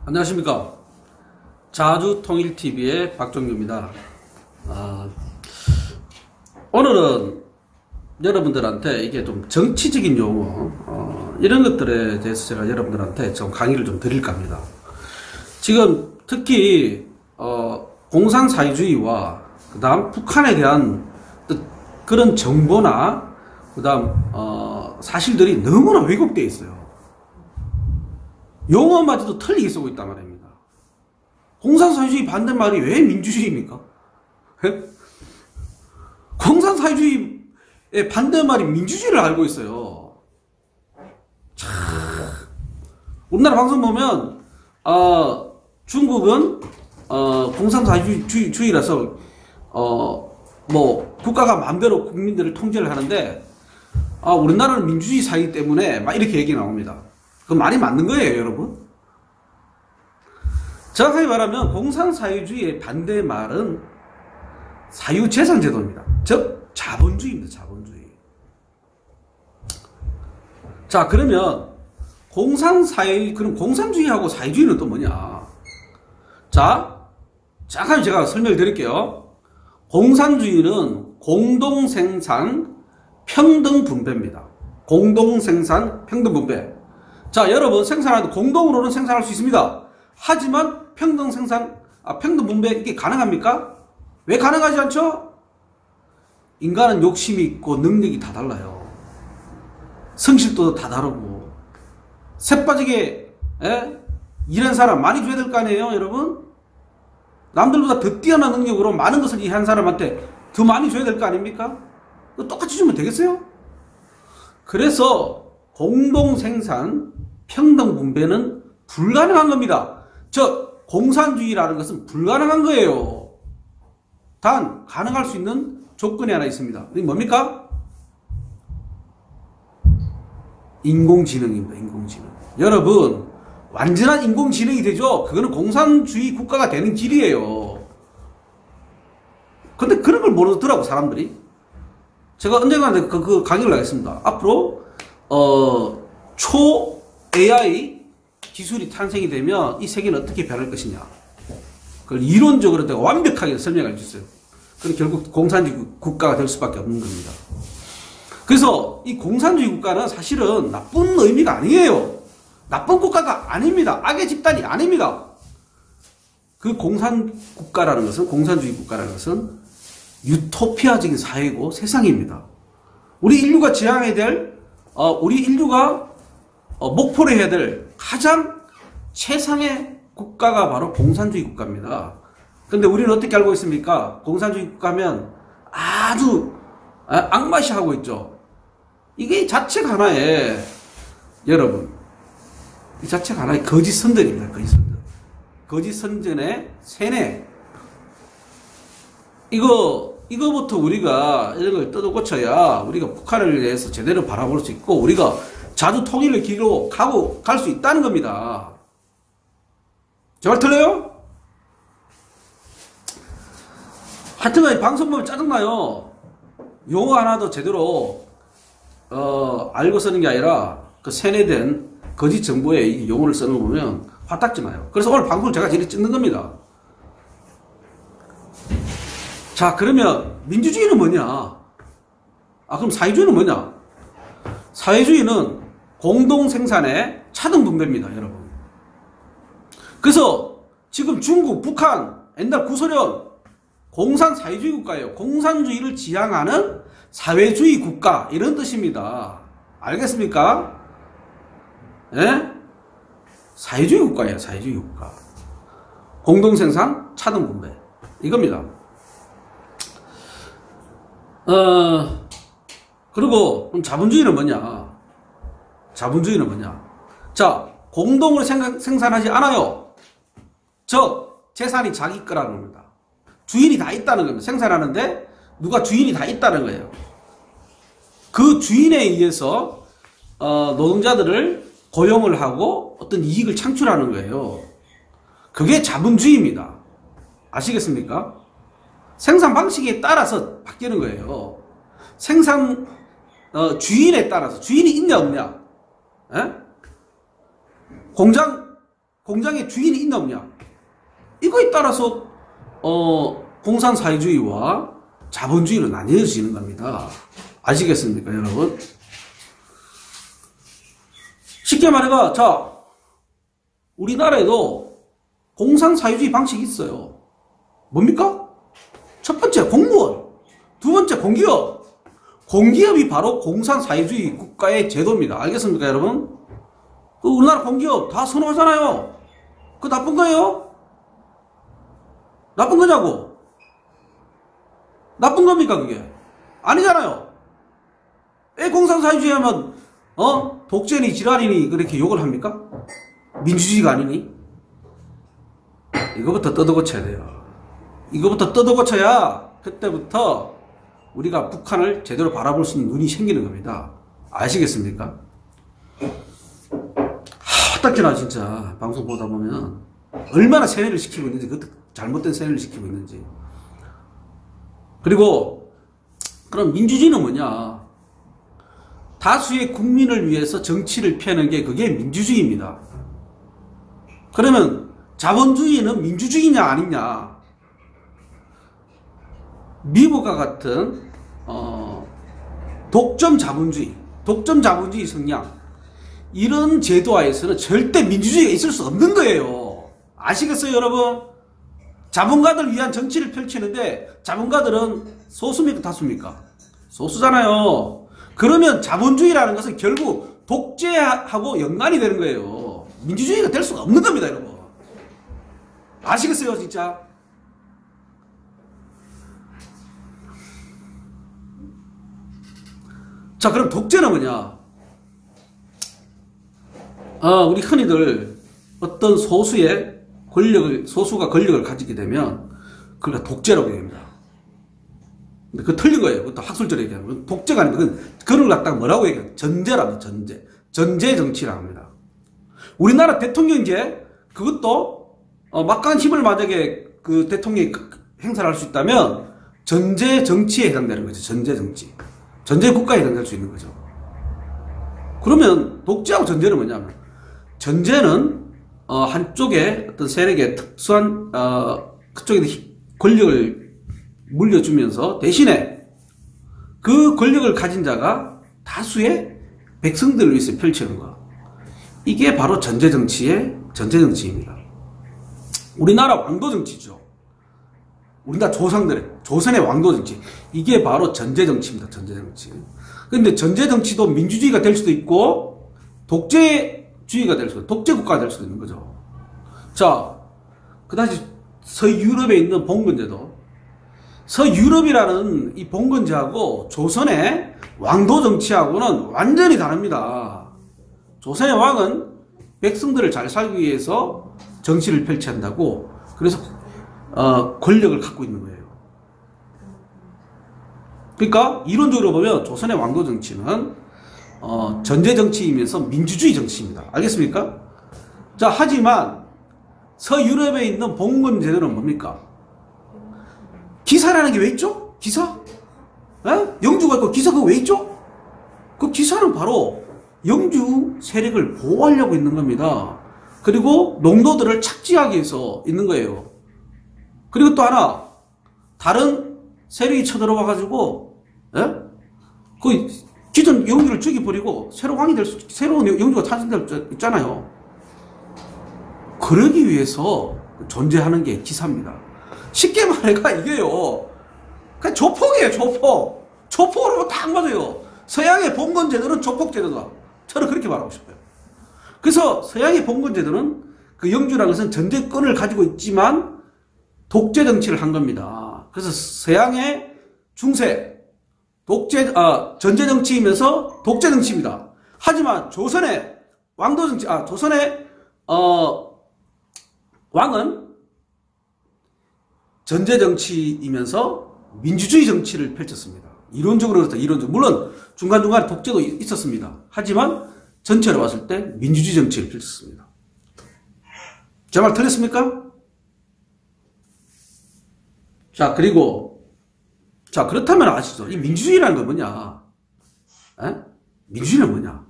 안녕하십니까. 자주통일TV의 박종규입니다. 오늘은 여러분들한테 이게 좀 정치적인 용어, 이런 것들에 대해서 제가 여러분들한테 좀 강의를 좀 드릴까 합니다. 지금 특히, 공산사회주의와 그 다음 북한에 대한 그런 정보나 그 다음, 사실들이 너무나 왜곡되어 있어요. 용어마저도 틀리게 쓰고 있단 말입니다. 공산사회주의 반대말이 왜 민주주의입니까? 공산사회주의의 반대말이 민주주의를 알고 있어요. 참, 우리나라 방송 보면 중국은 공산사회주의라서 뭐 국가가 마음대로 국민들을 통제를 하는데 우리나라는 민주주의 사회이기 때문에 막 이렇게 얘기 나옵니다. 그 말이 맞는 거예요, 여러분. 정확하게 말하면 공산사회주의의 반대말은 사유재산제도입니다. 즉 자본주의입니다. 자본주의. 자, 그러면 그럼 공산주의하고 사회주의는 또 뭐냐? 자, 잠깐 제가 설명을 드릴게요. 공산주의는 공동생산 평등분배입니다. 공동생산 평등분배. 자, 여러분, 생산하는데 공동으로는 생산할 수 있습니다. 하지만 평등분배 이게 가능합니까? 왜 가능하지 않죠? 인간은 욕심이 있고 능력이 다 달라요. 성실도도 다 다르고. 새빠지게 일한 사람 많이 줘야 될 거 아니에요, 여러분? 남들보다 더 뛰어난 능력으로 많은 것을 일한 사람한테 더 많이 줘야 될 거 아닙니까? 똑같이 주면 되겠어요? 그래서 공동생산 평등분배는 불가능한 겁니다. 즉 공산주의라는 것은 불가능한 거예요. 단 가능할 수 있는 조건이 하나 있습니다. 이게 뭡니까? 인공지능입니다. 인공지능. 여러분, 완전한 인공지능이 되죠? 그거는 공산주의 국가가 되는 길이에요. 근데 그런 걸 모르더라고, 사람들이. 제가 언젠가 그 강의를 하겠습니다. 앞으로 초 AI 기술이 탄생이 되면 이 세계는 어떻게 변할 것이냐. 그걸 이론적으로 내가 완벽하게 설명할 수 있어요. 그럼 결국 공산주의 국가가 될 수밖에 없는 겁니다. 그래서 이 공산주의 국가는 사실은 나쁜 의미가 아니에요. 나쁜 국가가 아닙니다. 악의 집단이 아닙니다. 그 공산주의 국가라는 것은 유토피아적인 사회고 세상입니다. 우리 인류가 지향해야 될, 우리 인류가 목표로 해야 될 가장 최상의 국가가 바로 공산주의 국가입니다. 근데 우리는 어떻게 알고 있습니까? 공산주의 국가면 아주 악마시 하고 있죠. 이게 자체가 하나의, 여러분, 이 자체가 하나의 거짓 선전입니다. 거짓 선전. 거짓 선전의 세뇌. 이거부터 우리가 이런 걸 뜯어고쳐야 우리가 북한을 위해서 제대로 바라볼 수 있고 우리가 자주 통일의 길로 갈 수 있다는 겁니다. 제 말 틀려요? 하여튼간 방송 보면 짜증나요. 용어 하나도 제대로 알고 쓰는 게 아니라 그 세뇌된 거짓 정보에 이 용어를 쓰는 거 보면 화딱지 나요. 그래서 오늘 방송을 제가 이렇게 찍는 겁니다. 자, 그러면 민주주의는 뭐냐? 그럼 사회주의는 뭐냐? 사회주의는 공동생산의 차등분배입니다, 여러분. 그래서 지금 중국, 북한, 옛날 구소련 공산사회주의 국가예요. 공산주의를 지향하는 사회주의 국가, 이런 뜻입니다. 알겠습니까? 예? 사회주의 국가예요, 사회주의 국가. 공동생산, 차등분배. 이겁니다. 그리고 그럼 자본주의는 뭐냐? 자본주의는 뭐냐? 자, 공동으로 생산하지 않아요. 즉 재산이 자기 거라는 겁니다. 주인이 다 있다는 겁니다. 생산하는데 누가 주인이 다 있다는 거예요. 그 주인에 의해서 노동자들을 고용을 하고 어떤 이익을 창출하는 거예요. 그게 자본주의입니다. 아시겠습니까? 생산 방식에 따라서 바뀌는 거예요. 주인에 따라서. 주인이 있냐 없냐. 에? 공장 공장의 주인이 있나 없냐. 이거에 따라서 공산사회주의와 자본주의로 나뉘어지는 겁니다. 아시겠습니까, 여러분? 쉽게 말해가, 자, 우리나라에도 공산사회주의 방식이 있어요. 뭡니까? 첫 번째, 공무원. 두 번째, 공기업. 공기업이 바로 공산사회주의 국가의 제도입니다. 알겠습니까, 여러분? 우리나라 공기업 다 선호하잖아요. 그거 나쁜 거예요? 나쁜 거냐고? 나쁜 겁니까, 그게? 아니잖아요. 왜 공산사회주의 하면, 독재니 지랄이니 그렇게 욕을 합니까? 민주주의가 아니니? 이거부터 뜯어고쳐야 돼요. 이거부터 뜯어고쳐야 그때부터 우리가 북한을 제대로 바라볼 수 있는 눈이 생기는 겁니다. 아시겠습니까? 어떡해나 진짜 방송 보다 보면 얼마나 세뇌를 시키고 있는지, 그것도 잘못된 세뇌를 시키고 있는지. 그리고 그럼 민주주의는 뭐냐? 다수의 국민을 위해서 정치를 펴는 게 그게 민주주의입니다. 그러면 자본주의는 민주주의냐 아니냐? 미국과 같은 독점 자본주의 성향, 이런 제도하에서는 절대 민주주의가 있을 수 없는 거예요. 아시겠어요, 여러분? 자본가들 위한 정치를 펼치는데 자본가들은 소수입니까, 다수입니까? 소수잖아요. 그러면 자본주의라는 것은 결국 독재하고 연관이 되는 거예요. 민주주의가 될 수가 없는 겁니다, 여러분. 아시겠어요, 진짜? 자, 그럼 독재는 뭐냐? 우리 흔히들 어떤 소수가 권력을 가지게 되면 그걸 독재라고 얘기합니다. 근데 그거 틀린 거예요. 그것도 학술적으로 얘기하는 건 독재가 아니고 그걸 갖다가 뭐라고 얘기해요? 전제랍니다. 전제 정치라고 합니다. 우리나라 대통령제, 그것도 막강한 힘을 만약에 그 대통령이 행사를 할 수 있다면 전제 정치에 해당되는 거죠. 전제 정치. 전제 국가에 해당될 수 있는 거죠. 그러면 독재하고 전제는 뭐냐면, 전제는 한쪽에 어떤 세력의 특수한 그쪽에 권력을 물려주면서 대신에 그 권력을 가진 자가 다수의 백성들을 위해서 펼치는 거. 이게 바로 전제정치입니다. 우리나라 왕도정치죠. 우리나라 조선의 왕도정치. 이게 바로 전제정치입니다. 전제정치. 근데 전제정치도 민주주의가 될 수도 있고 독재주의가 될 수도 있고 독재국가가 될 수도 있는 거죠. 자, 그다지 서유럽에 있는 봉건제도, 서유럽이라는 이 봉건제하고 조선의 왕도정치하고는 완전히 다릅니다. 조선의 왕은 백성들을 잘 살기 위해서 정치를 펼쳐야 한다고, 그래서 권력을 갖고 있는 거예요. 그러니까 이론적으로 보면 조선의 왕도 정치는 전제 정치이면서 민주주의 정치입니다. 알겠습니까? 자, 하지만 서유럽에 있는 봉건 제도는 뭡니까? 기사라는 게 왜 있죠? 기사? 영주가 있고 기사, 그거 왜 있죠? 그 기사는 바로 영주 세력을 보호하려고 있는 겁니다. 그리고 농노들을 착지하기 위해서 있는 거예요. 그리고 또 하나, 다른 세력이 쳐들어와가지고, 그 기존 영주를 죽여버리고 새로운 영주가 탄생될 있잖아요. 그러기 위해서 존재하는 게 기사입니다. 쉽게 말해가 이게요, 그냥 조폭이에요, 조폭. 조폭으로 딱 맞아요. 서양의 봉건 제도는 조폭 제도다. 저는 그렇게 말하고 싶어요. 그래서 서양의 봉건 제도는 그 영주라는 것은 전제권을 가지고 있지만 독재 정치를 한 겁니다. 그래서 서양의 중세, 전제 정치이면서 독재 정치입니다. 하지만 조선의 왕도 정치, 조선의 왕은 전제 정치이면서 민주주의 정치를 펼쳤습니다. 이론적으로 그렇다. 이론적으로. 물론 중간중간에 독재도 있었습니다. 하지만 전체로 봤을 때 민주주의 정치를 펼쳤습니다. 제 말 틀렸습니까? 자, 그리고, 자, 그렇다면 아시죠? 이 민주주의라는 건 뭐냐? 민주주의는 뭐냐?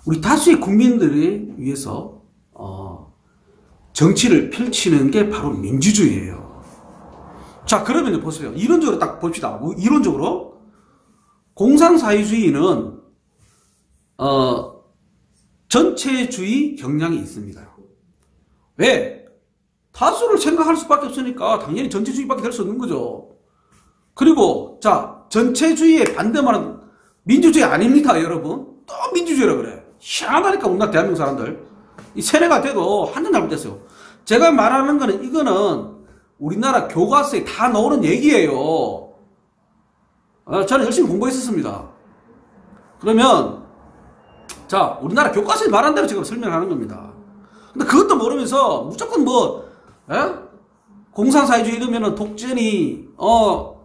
우리 다수의 국민들을 위해서, 정치를 펼치는 게 바로 민주주의예요. 자, 그러면 보세요. 이론적으로 딱 봅시다. 이론적으로 공산사회주의는 전체주의 경향이 있습니다. 왜? 다수를 생각할 수밖에 없으니까 당연히 전체주의밖에 될 수 없는 거죠. 그리고 자, 전체주의의 반대말은 민주주의 아닙니다, 여러분. 또 민주주의라 그래. 희한하니까 우리나라 대한민국 사람들 이 세뇌가 돼도 한참 잘못됐어요. 제가 말하는 거는 이거는 우리나라 교과서에 다 나오는 얘기예요. 저는 열심히 공부했었습니다. 그러면 자, 우리나라 교과서에 말한 대로 지금 설명하는 겁니다. 근데 그것도 모르면서 무조건 공산사회주의 이러면은 독재니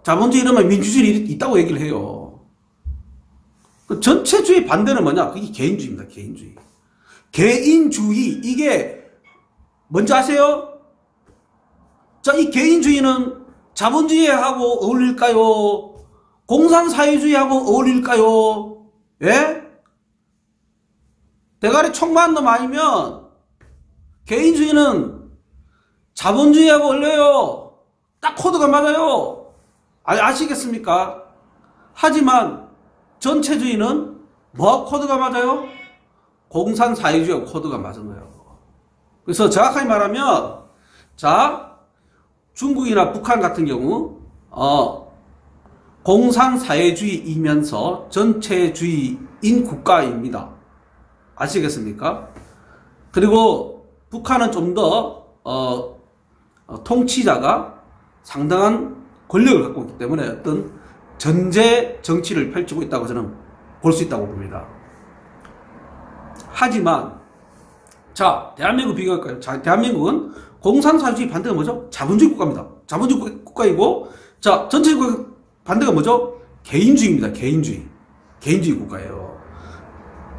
자본주의 이러면 민주주의 있다고 얘기를 해요. 그 전체주의 반대는 뭐냐? 그게 개인주의입니다. 개인주의. 개인주의, 이게 뭔지 아세요? 자, 이 개인주의는 자본주의하고 어울릴까요? 공산사회주의하고 어울릴까요? 예? 대가리 총 맞는 놈 아니면 개인주의는 자본주의하고 어울려요. 딱 코드가 맞아요. 아시겠습니까? 하지만 전체주의는 뭐하고 코드가 맞아요? 공산사회주의하고 코드가 맞은 거예요. 그래서 정확하게 말하면 자, 중국이나 북한 같은 경우 공산사회주의이면서 전체주의인 국가입니다. 아시겠습니까? 그리고 북한은 좀 더 통치자가 상당한 권력을 갖고 있기 때문에 어떤 전제 정치를 펼치고 있다고 저는 볼 수 있다고 봅니다. 하지만 자, 대한민국 비교할까요? 자, 대한민국은 공산사회주의 반대가 뭐죠? 자본주의 국가입니다. 자본주의 국가이고, 자, 전체주의 반대가 뭐죠? 개인주의입니다. 개인주의. 개인주의 국가예요.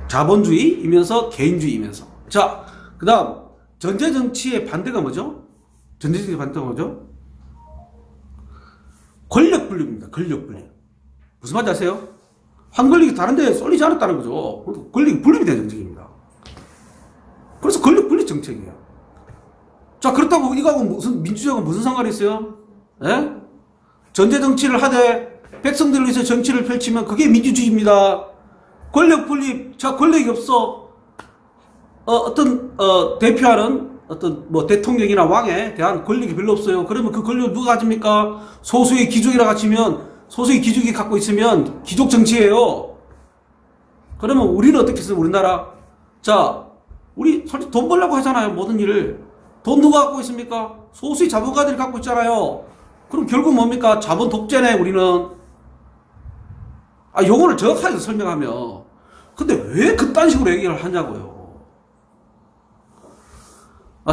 자본주의이면서 개인주의이면서. 자, 그 다음 전제정치의 반대가 뭐죠? 전제정치의 반대가 뭐죠? 권력분립입니다. 권력분립. 무슨 말인지 아세요? 한 권력이 다른 데에 쏠리지 않았다는 거죠. 권력이 분립이 된 정책입니다. 그래서 권력분립 정책이에요. 자, 그렇다고 이거하고 무슨 민주주의하고 무슨 상관이 있어요? 예? 전제정치를 하되 백성들을 위해서 정치를 펼치면 그게 민주주의입니다. 권력 분립, 자, 권력이 없어. 대표하는 대통령이나 왕에 대한 권력이 별로 없어요. 그러면 그 권력을 누가 가집니까? 소수의 귀족이라 가지면, 소수의 귀족이 갖고 있으면 귀족 정치예요. 그러면 우리는 어떻게 했어요, 우리나라? 자, 우리 솔직히 돈 벌려고 하잖아요, 모든 일을. 돈 누가 갖고 있습니까? 소수의 자본가들이 갖고 있잖아요. 그럼 결국 뭡니까? 자본 독재네, 우리는. 용어를 정확하게 설명하면. 근데 왜 그딴 식으로 얘기를 하냐고요.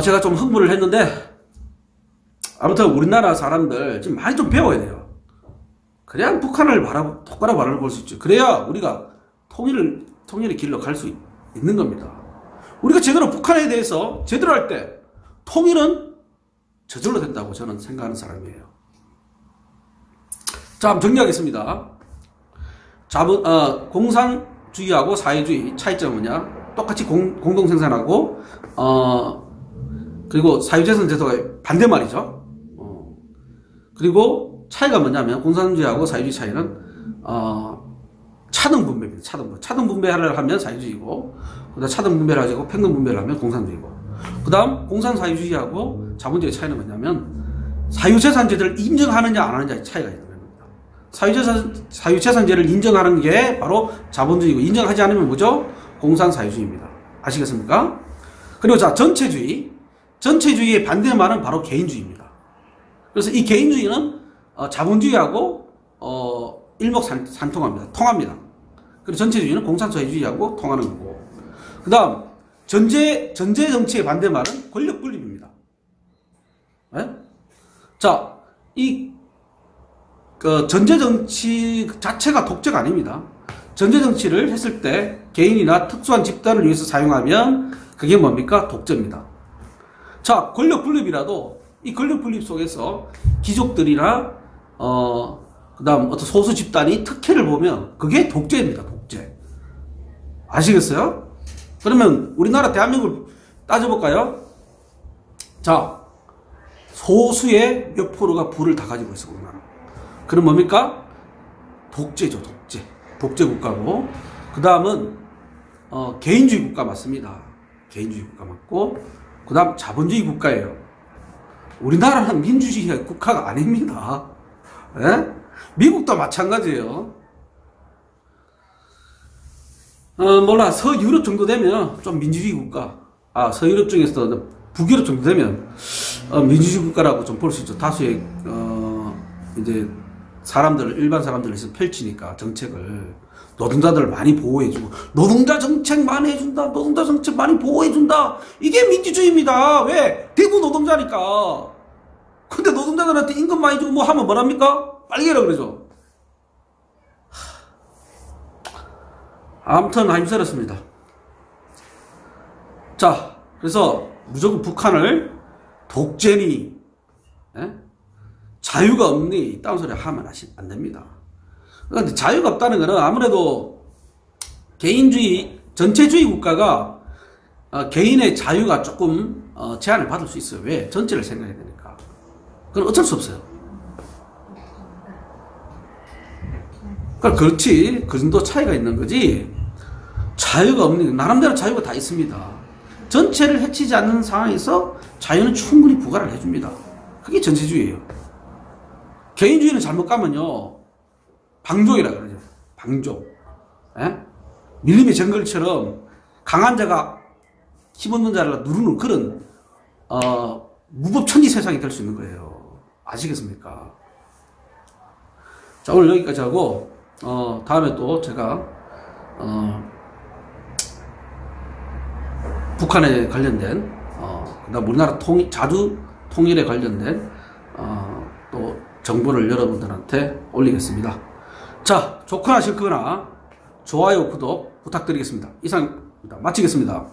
제가 좀 흥분을 했는데, 아무튼 우리나라 사람들 좀 많이 좀 배워야 돼요. 그래야 북한을 똑바로 바라볼 수 있죠. 그래야 우리가 통일의 길로 갈 수 있는 겁니다. 우리가 제대로 북한에 대해서 제대로 할 때, 통일은 저절로 된다고 저는 생각하는 사람이에요. 자, 한번 정리하겠습니다. 공산주의하고 사회주의 차이점은 뭐냐? 똑같이 공동생산하고, 그리고 사유재산 제도가 반대말이죠. 그리고 차이가 뭐냐면, 공산주의하고 사회주의 차이는, 차등분배입니다. 차등분배를 하면 사회주의고, 그 다음 차등분배를 하고 평등분배를 하면 공산주의고, 그 다음 공산사회주의하고 자본주의 차이는 뭐냐면, 사유재산제도를 인정하느냐 안 하느냐의 차이가 있는 겁니다. 사유재산제를 인정하는 게 바로 자본주의고, 인정하지 않으면 뭐죠? 공산사회주의입니다. 아시겠습니까? 그리고 자, 전체주의의 반대말은 바로 개인주의입니다. 그래서 이 개인주의는 자본주의하고 일목산통합니다. 통합니다. 그리고 전체주의는 공산사회주의하고 통하는 거고. 그 다음 전제정치의 반대말은 권력분립입니다. 네? 자, 전제정치 자체가 독재가 아닙니다. 전제정치를 했을 때 개인이나 특수한 집단을 위해서 사용하면 그게 뭡니까? 독재입니다. 자, 권력분립이라도 이 권력분립 속에서 귀족들이나 그 다음 어떤 소수 집단이 특혜를 보면 그게 독재입니다. 독재. 아시겠어요? 그러면 우리나라 대한민국을 따져볼까요? 자, 소수의 몇 프로가 부를 다 가지고 있어, 우리나라. 그럼 뭡니까? 독재죠, 독재. 독재 국가고. 그 다음은, 개인주의 국가 맞습니다. 개인주의 국가 맞고. 그 다음 자본주의 국가예요. 우리나라는 민주주의 국가가 아닙니다. 예? 미국도 마찬가지예요. 몰라, 서유럽 정도 되면 좀 민주주의 국가. 서유럽 중에서 북유럽 정도 되면, 민주주의 국가라고 좀 볼 수 있죠. 다수의, 이제, 일반 사람들을 해서 펼치니까, 정책을. 노동자들을 많이 보호해주고, 노동자 정책 많이 해준다, 노동자 정책 많이 보호해준다. 이게 민주주의입니다. 왜? 대부 노동자니까. 근데 노동자들한테 임금 많이 주고 뭐 하면 뭐랍니까? 빨리 해라 그러죠. 아무튼 힘들었습니다. 자, 그래서 무조건 북한을 독재니, 자유가 없니, 다운 소리 하면 안 됩니다. 그런데 자유가 없다는 것은 아무래도 개인주의, 전체주의 국가가 개인의 자유가 조금 제한을 받을 수 있어요. 왜? 전체를 생각해야 되니까. 그건 어쩔 수 없어요. 그러니까 그렇지, 그 정도 차이가 있는 거지. 자유가 없는, 나름대로 자유가 다 있습니다. 전체를 해치지 않는 상황에서 자유는 충분히 부과를 해줍니다. 그게 전체주의예요. 개인주의는 잘못 가면요, 방종이라 그러죠. 방종. 밀림의 정글처럼 강한 자가 힘없는 자를 누르는 그런 무법천지 세상이 될 수 있는 거예요. 아시겠습니까? 자, 오늘 여기까지 하고 다음에 또 제가 북한에 관련된 그다음 우리나라 자주 통일에 관련된 또 정보를 여러분들한테 올리겠습니다. 자, 좋거나 싫거나 좋아요, 구독 부탁드리겠습니다. 이상입니다. 마치겠습니다.